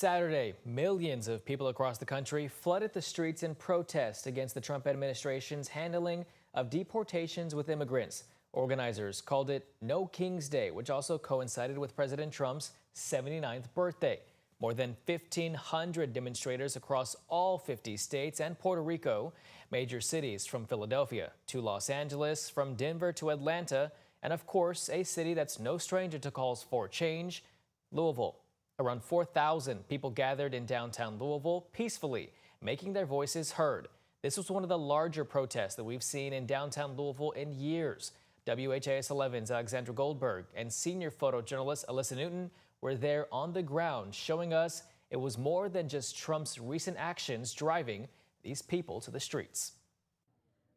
Saturday, millions of people across the country flooded the streets in protest against the Trump administration's handling of deportations with immigrants. Organizers called it No King's Day, which also coincided with President Trump's 79th birthday. More than 1,500 demonstrators across all 50 states and Puerto Rico, major cities from Philadelphia to Los Angeles, from Denver to Atlanta, and of course, a city that's no stranger to calls for change, Louisville. Around 4,000 people gathered in downtown Louisville peacefully, making their voices heard. This was one of the larger protests that we've seen in downtown Louisville in years. WHAS 11's Alexandra Goldberg and senior photojournalist Alyssa Newton were there on the ground, showing us it was more than just Trump's recent actions driving these people to the streets.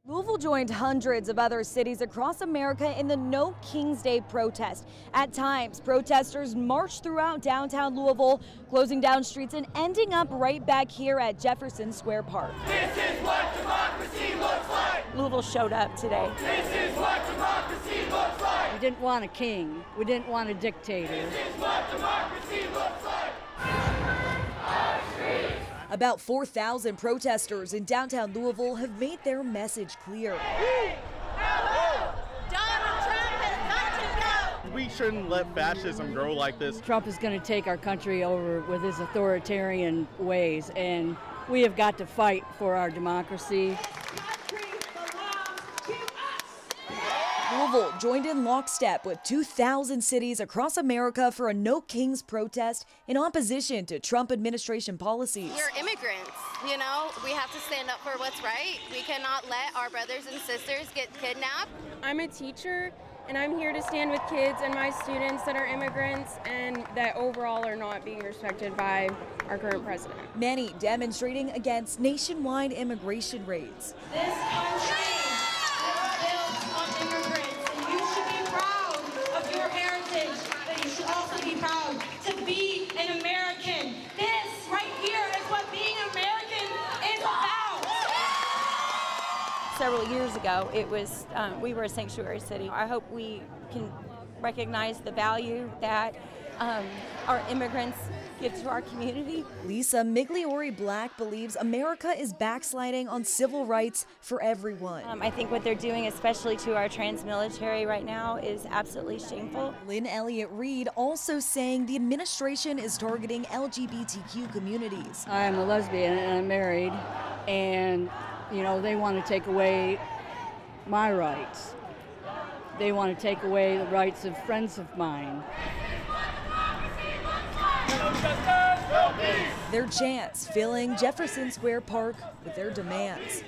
Louisville joined hundreds of other cities across America in the No King's Day protest. At times, protesters marched throughout downtown Louisville, closing down streets and ending up right back here at Jefferson Square Park. This is what democracy looks like! Louisville showed up today. This is what democracy looks like! We didn't want a king. We didn't want a dictator. This is what democracy looks like! About 4,000 protesters in downtown Louisville have made their message clear. Donald Trump has got to go! We shouldn't let fascism grow like this. Trump is going to take our country over with his authoritarian ways, and we have got to fight for our democracy. Louisville joined in lockstep with 2,000 cities across America for a No Kings protest in opposition to Trump administration policies. We're immigrants, you know, we have to stand up for what's right. We cannot let our brothers and sisters get kidnapped. I'm a teacher, and I'm here to stand with kids and my students that are immigrants and that overall are not being respected by our current president. Many demonstrating against nationwide immigration raids. This country is built on immigrants, and you should be proud of your heritage, but you should also be proud to be an American. This right here is what being American is about. Several years ago, it was we were a sanctuary city. I hope we can recognize the value that our immigrants give to our community. Lisa Migliori Black believes America is backsliding on civil rights for everyone. I think what they're doing, especially to our trans military right now, is absolutely shameful. Lynn Elliott Reed also saying the administration is targeting LGBTQ communities. I'm a lesbian and I'm married, and they want to take away my rights. They want to take away the rights of friends of mine. Their chants filling Jefferson Square Park with their demands.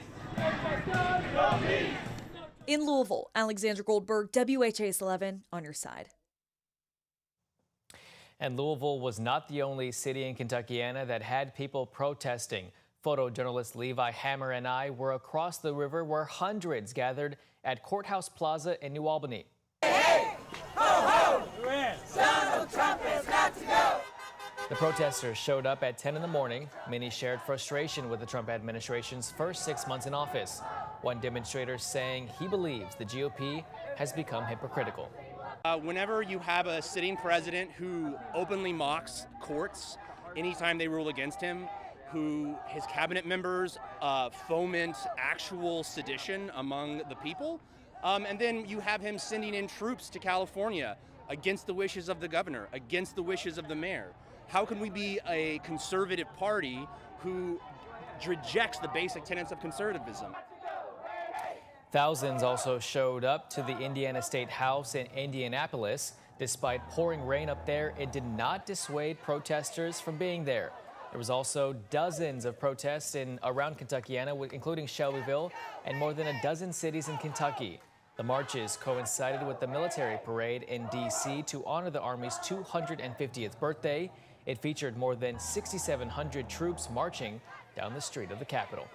In Louisville, Alexandra Goldberg, WHAS 11, on your side. And Louisville was not the only city in Kentuckiana that had people protesting. Photojournalist Levi Hammer and I were across the river where hundreds gathered at Courthouse Plaza in New Albany. Hey! Ho, ho! Donald Trump has got to go! The protesters showed up at 10 in the morning. Many shared frustration with the Trump administration's first 6 months in office. One demonstrator saying he believes the GOP has become hypocritical. Whenever you have a sitting president who openly mocks courts anytime they rule against him, who his cabinet members foment actual sedition among the people, and then you have him sending in troops to California against the wishes of the governor, against the wishes of the mayor. How can we be a conservative party who rejects the basic tenets of conservatism? Thousands also showed up to the Indiana State House in Indianapolis. Despite pouring rain up there, it did not dissuade protesters from being there. There was also dozens of protests around Kentuckiana, including Shelbyville and more than a dozen cities in Kentucky. The marches coincided with the military parade in D.C. to honor the Army's 250th birthday. It featured more than 6,700 troops marching down the street of the Capitol.